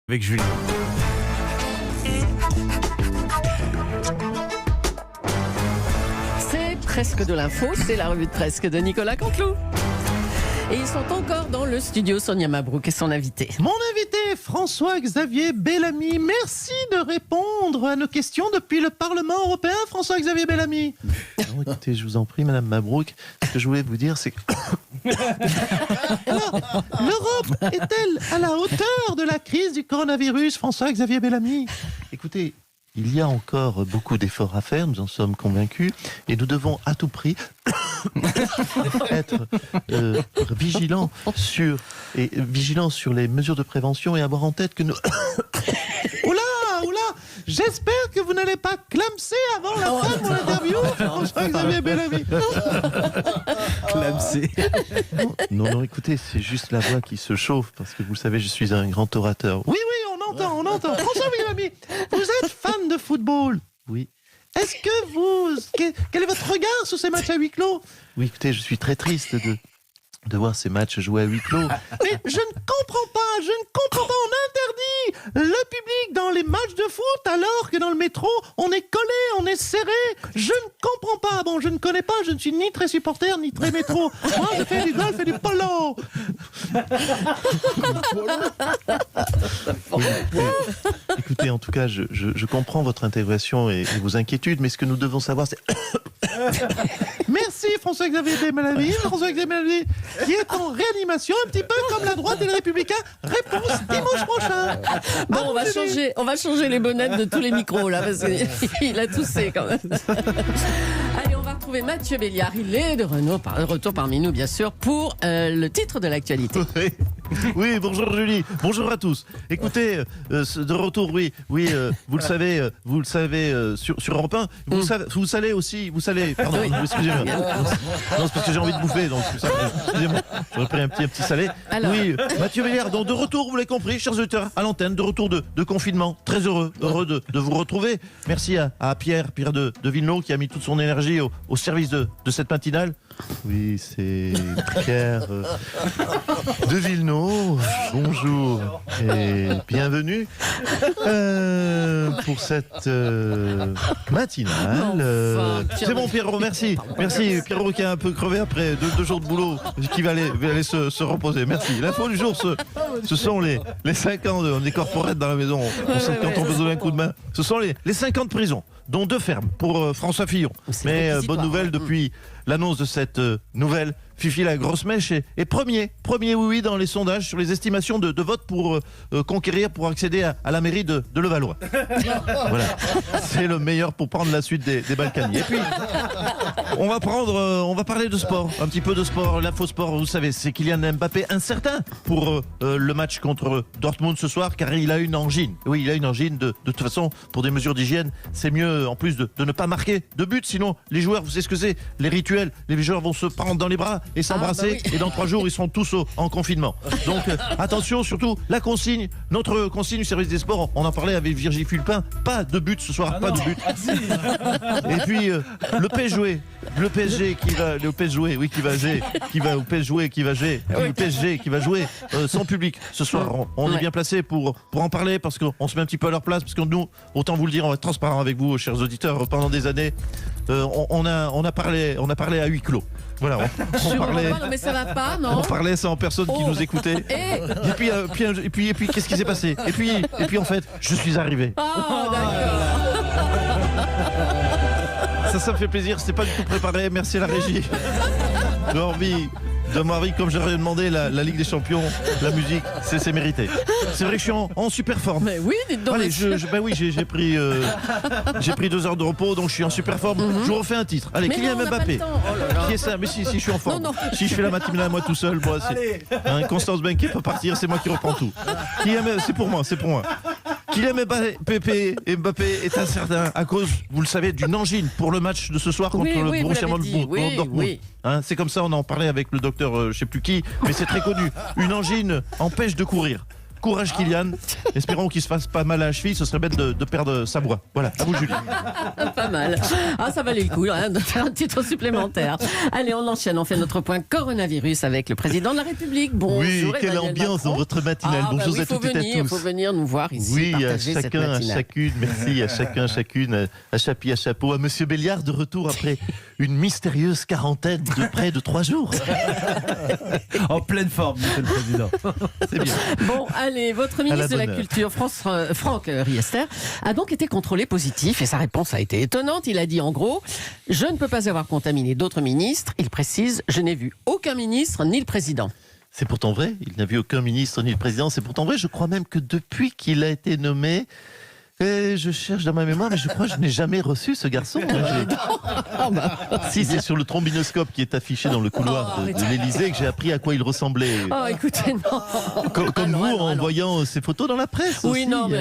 Avec Julie. C'est presque de l'info, c'est la revue de presse de Nicolas Canteloup. Et ils sont encore dans le studio, Sonia Mabrouk et son invité. Mon invité, François-Xavier Bellamy. Merci de répondre à nos questions depuis le Parlement européen, François-Xavier Bellamy. Alors, écoutez, je vous en prie, Madame Mabrouk, ce que je voulais vous dire, c'est que... Alors, l'Europe est-elle à la hauteur de la crise du coronavirus, François-Xavier Bellamy? Écoutez, il y a encore beaucoup d'efforts à faire, nous en sommes convaincus, et nous devons à tout prix être vigilants sur les mesures de prévention et avoir en tête que nous... Oula, j'espère que vous n'allez pas clamser avant la fin de mon interview, François-Xavier Bellamy. Clamsé. Non, écoutez, c'est juste la voix qui se chauffe, parce que vous savez, je suis un grand orateur. Oui, on entend. François-Xavier Bellamy, vous êtes fan de football? Oui. Est-ce que quel est votre regard sur ces matchs à huis clos? Oui, écoutez, je suis très triste de voir ces matchs joués à huis clos. Mais je ne comprends pas, on interdit le public dans les matchs de foot alors que dans le métro, on est collé, on est serré. Je ne comprends pas, bon, je ne connais pas, je ne suis ni très supporter, ni très métro. Moi, je fais du golf et du polo. Oui, écoutez, en tout cas, je comprends votre intégration et vos inquiétudes, mais ce que nous devons savoir, c'est... Merci François-Xavier Bellamy, qui est en réanimation, un petit peu comme la droite et les Républicains. Réponse dimanche prochain. Bon, on va changer les bonnettes de tous les micros là, parce qu'il a toussé quand même. Allez, on va retrouver Mathieu Béliard. Il est de retour parmi nous, bien sûr, pour le titre de l'actualité. Oui, bonjour Julie, bonjour à tous. Écoutez, de retour, vous le savez, sur Europe 1, vous savez, pardon, Oui. excusez-moi. Non, c'est parce que j'ai envie de bouffer, donc excusez-moi, j'aurais pris un petit salé. Alors. Oui, Mathieu Béliard, donc de retour, vous l'avez compris, chers auditeurs, à l'antenne, de retour de confinement, très heureux de vous retrouver. Merci à Pierre de Villeneuve qui a mis toute son énergie au service de cette matinale. Oui, c'est Pierre de Villeneuve. Bonjour et bienvenue pour cette matinale. C'est bon, Pierrot, merci. Merci, Pierrot qui a un peu crevé après deux jours de boulot, qui va aller se reposer. Merci. L'info du jour, ce sont les 5 ans des corporates dans la maison. Quand on besoin d'un coup de main. Ce sont les 5 ans de prison, dont 2 fermes pour François Fillon. Mais bonne nouvelle depuis l'annonce de cette nouvelle. Fifi la grosse mèche est premier oui dans les sondages sur les estimations de vote pour conquérir, pour accéder à la mairie de Levallois. Voilà, c'est le meilleur pour prendre la suite des Balkany. Et puis on va parler de sport, un petit peu de sport. L'info sport, vous savez, c'est Kylian Mbappé incertain pour le match contre Dortmund ce soir, car il a une angine. Oui, il a une angine. De toute façon, pour des mesures d'hygiène, c'est mieux en plus de ne pas marquer de but, sinon les joueurs, vous savez ce que c'est, les rituels, les joueurs vont se prendre dans les bras et s'embrasser, et dans 3 jours ils seront tous en confinement. Donc attention, surtout la consigne, notre consigne du service des sports, on en parlait avec Virginie Fulpin, pas de but ce soir, pas de but. Et puis le PSG qui va jouer sans public ce soir. On est bien placé pour en parler, parce qu'on se met un petit peu à leur place, parce que nous, autant vous le dire, on va être transparent avec vous, chers auditeurs, pendant des années, on a parlé à huis clos. Voilà, on parlait. Non, mais ça va pas, non. On parlait sans personne qui nous écoutait. Et puis, qu'est-ce qui s'est passé? Et puis, en fait, je suis arrivé. Oh, d'accord. Ça me fait plaisir. C'était pas du tout préparé. Merci à la régie. De Marie, comme j'aurais demandé la Ligue des Champions, la musique, c'est mérité. C'est vrai que je suis en super forme. Mais oui, dites donc. Allez, j'ai pris 2 heures de repos, donc je suis en super forme. Je vous refais un titre. Allez, Mais Kylian non, on n'a pas Mbappé. le temps. Oh là là. Qui est ça? Mais si, je suis en forme. Non. Si je fais la matinale à moi tout seul, moi, c'est Constance Benquet peut partir, c'est moi qui reprends tout. C'est pour moi. Kylian Mbappé est incertain à cause, vous le savez, d'une angine pour le match de ce soir contre le Borussia Dortmund. Oui. C'est comme ça, on en parlait avec le docteur, je sais plus qui, mais c'est très connu. Une angine empêche de courir. Courage Kylian. Espérons qu'il se fasse pas mal à la cheville. Ce serait bête de perdre sa voix. Voilà, à vous Julie. Pas mal. Ah, ça valait le coup hein, de faire un titre supplémentaire. Allez, on enchaîne. On fait notre point coronavirus avec le président de la République. Bonjour. Oui, quelle Emmanuel ambiance Macron. dans votre matinale. Bonjour à toutes et à tous. Il faut venir nous voir ici. Oui, à partager cette chacun, à matinale. chacune. Merci à chacun, chacune, à chapi, à chapeau. À Monsieur Béliard de retour après une mystérieuse quarantaine de près de 3 jours. En pleine forme, monsieur le président. C'est bien. Bon, allez, votre ministre de la bonne heure. Culture, Franck Riester, a donc été contrôlé positif et sa réponse a été étonnante. Il a dit en gros, je ne peux pas avoir contaminé d'autres ministres. Il précise, je n'ai vu aucun ministre ni le président. C'est pourtant vrai, il n'a vu aucun ministre ni le président, c'est pourtant vrai, je crois même que depuis qu'il a été nommé, je cherche dans ma mémoire, mais je crois que je n'ai jamais reçu ce garçon. Si, c'est sur le trombinoscope qui est affiché dans le couloir de l'Élysée que j'ai appris à quoi il ressemblait. Oh, écoutez, non. Comme vous, en voyant ces photos dans la presse. Oui, aussi. non, mais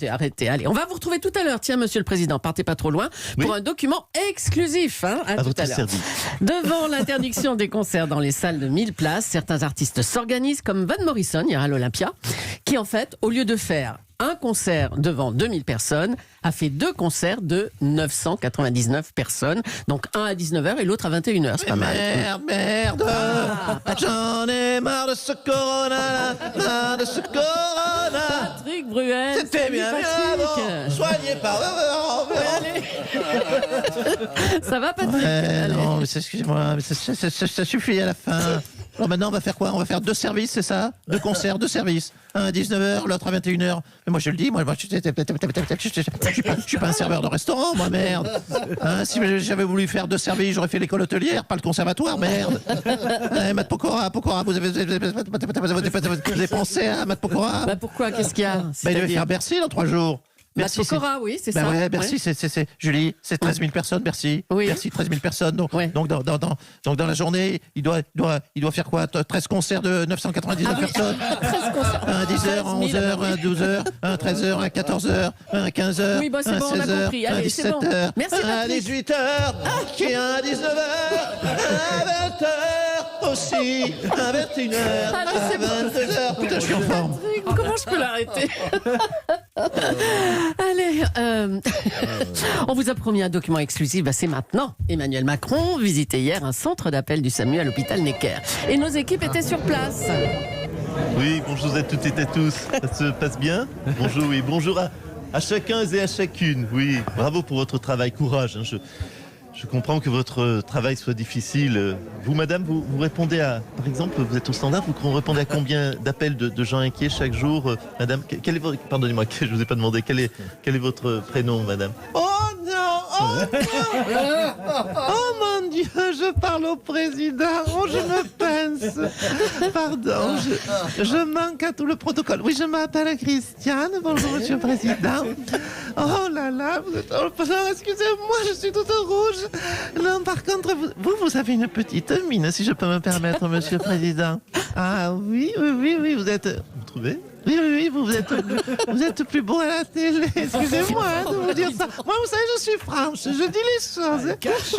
arrêtez. Allez, on va vous retrouver tout à l'heure, tiens, monsieur le président, partez pas trop loin, pour un document exclusif. Hein, à tout votre à l'heure. service. Devant l'interdiction des concerts dans les salles de 1000 places, certains artistes s'organisent comme Van Morrison, hier à l'Olympia, qui en fait, au lieu de faire un concert devant 2000 personnes, a fait 2 concerts de 999 personnes. Donc un à 19h et l'autre à 21h. C'est pas mal. Merde, j'en ai marre de ce corona, marre de ce corona. Patrick Bruel. C'était bien avant, soigné par... Ça va, Patrick? Allez. Non, mais excusez-moi, mais ça suffit à la fin. Alors maintenant, on va faire quoi? On va faire 2 services, c'est ça? 2 concerts, 2 services. Un à 19h, l'autre à 21h. Mais moi, je le dis, moi, je suis pas un serveur de restaurant, moi, merde. Hein, si j'avais voulu faire 2 services, j'aurais fait l'école hôtelière, pas le conservatoire, merde. Matt Pokora, vous avez pensé à Matt Pokora? Bah pourquoi? Qu'est-ce qu'il y a? Il devait faire Bercy dans 3 jours. Matt Pokora, oui, c'est ça. Ouais, Bercy, c'est Julie, c'est 13 000 personnes, Bercy. Oui. Bercy, 13 000 personnes. Donc, Ouais. donc dans la journée, il doit faire quoi? 13 concerts de 999 personnes. 13 concerts. Un à 10h, un à 11h, un à 12h, un à 13h, un à 14h, un à 15h, Oui, bah, c'est un à bon, on a 16h, compris. un à Allez, c'est bon. 17h, Merci, un à Patrick. 18h, puis un à 19h, un à 20h aussi, un à 21h, Allez, c'est à bon. 22h. Putain, je suis en forme. Comment je peux l'arrêter? Allez, on vous a promis un document exclusif, c'est maintenant. Emmanuel Macron visitait hier un centre d'appel du SAMU à l'hôpital Necker. Et nos équipes étaient sur place. Oui, bonjour à toutes et à tous. Ça se passe bien? Bonjour, oui. Bonjour à chacun et à chacune. Oui, bravo pour votre travail. Courage. Hein. Je comprends que votre travail soit difficile. Vous, madame, vous répondez à... Par exemple, vous êtes au standard, vous répondez à combien d'appels de gens inquiets chaque jour? Madame, quel est votre... Pardonnez-moi, je ne vous ai pas demandé. Quel est votre prénom, madame? Oh non! Oh non! Oh mon Dieu, je parle au président. Oh, je me pince. Pardon, je manque à tout le protocole. Oui, je m'appelle Christiane. Bonjour, monsieur le président. Oh là là, excusez-moi, je suis toute rouge. Non, par contre, vous avez une petite mine, si je peux me permettre, monsieur le président. Ah oui, vous êtes... Vous trouvez? Oui, vous êtes plus beau à la télé. Excusez-moi de vous dire ça. Moi, vous savez, je suis franche, je dis les choses.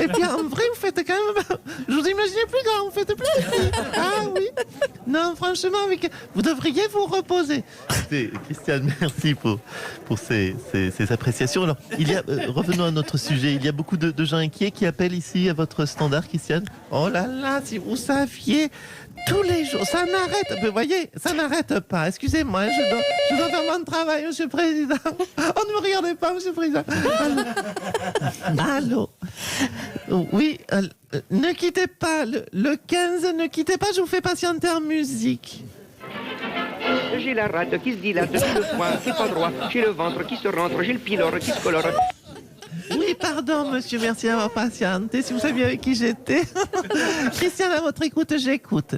Et puis, en vrai, vous faites quand même... Je vous imaginais plus grand, vous faites plus petit. Ah oui. Non, franchement, vous devriez vous reposer. Écoutez, Christiane, merci pour ces appréciations. Alors, revenons à notre sujet. Il y a beaucoup de gens inquiets qui appellent ici à votre standard, Christiane? Oh là là, si vous saviez, tous les jours, ça n'arrête, vous voyez, ça n'arrête pas. Excusez-moi, je dois faire mon travail, monsieur le président. Oh, ne me regardez pas, monsieur le président. Allô. Oui, ne quittez pas, le 15, ne quittez pas, je vous fais patienter en musique. J'ai la rate qui se dilate sous le foin, c'est pas droit. J'ai le ventre qui se rentre, j'ai le pylore qui se colore. Oui, pardon, monsieur, merci d'avoir patienté. Si vous saviez avec qui j'étais. Christiane, à votre écoute, j'écoute.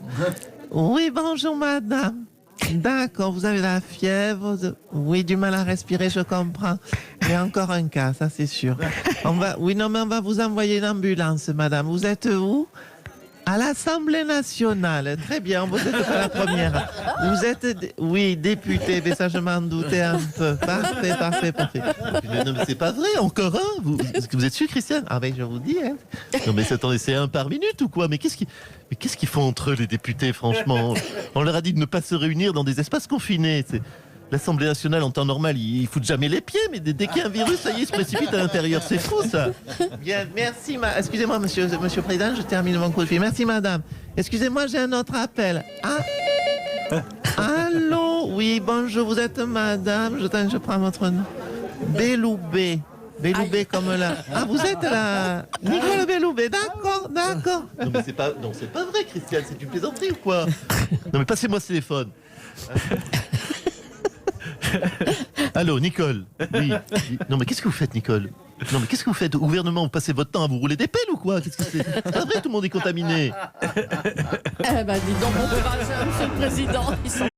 Oui, bonjour, madame. D'accord, vous avez la fièvre. Oui, du mal à respirer, je comprends. Il y a encore un cas, ça c'est sûr. On va vous envoyer une ambulance, madame. Vous êtes où? À l'Assemblée nationale, très bien, vous êtes pas la première. Vous êtes, oui, député, mais ça je m'en doutais un peu. Parfait. Non mais c'est pas vrai, encore un. Est-ce que vous êtes sûr, Christiane? Ah ben je vous dis. Hein. Non mais attendez, c'est un par minute ou quoi? Mais qu'est-ce qu'ils font entre eux, les députés, franchement? On leur a dit de ne pas se réunir dans des espaces confinés. L'Assemblée nationale, en temps normal, ils foutent jamais les pieds, mais dès qu'il y a un virus, ça y est, ils se précipitent à l'intérieur. C'est fou, ça. Bien, merci. Excusez-moi, monsieur le Président, je termine mon coup de fil. Merci, madame. Excusez-moi, j'ai un autre appel. Ah. Allô? Oui, bonjour, vous êtes madame. Je prends votre nom. Belloubet. Belloubet comme là. Ah, vous êtes là. Nicole Belloubet. D'accord. Non, mais c'est pas vrai, Christiane. C'est une plaisanterie ou quoi? Non, mais passez-moi ce téléphone. Allô, Nicole. Oui. Non, mais qu'est-ce que vous faites, Nicole? Non, mais qu'est-ce que vous faites au gouvernement? Vous passez votre temps à vous rouler des pelles ou quoi? Qu'est-ce que c'est? C'est pas vrai, tout le monde est contaminé. Eh ben, dis donc, bon courage, monsieur le président. Ils sont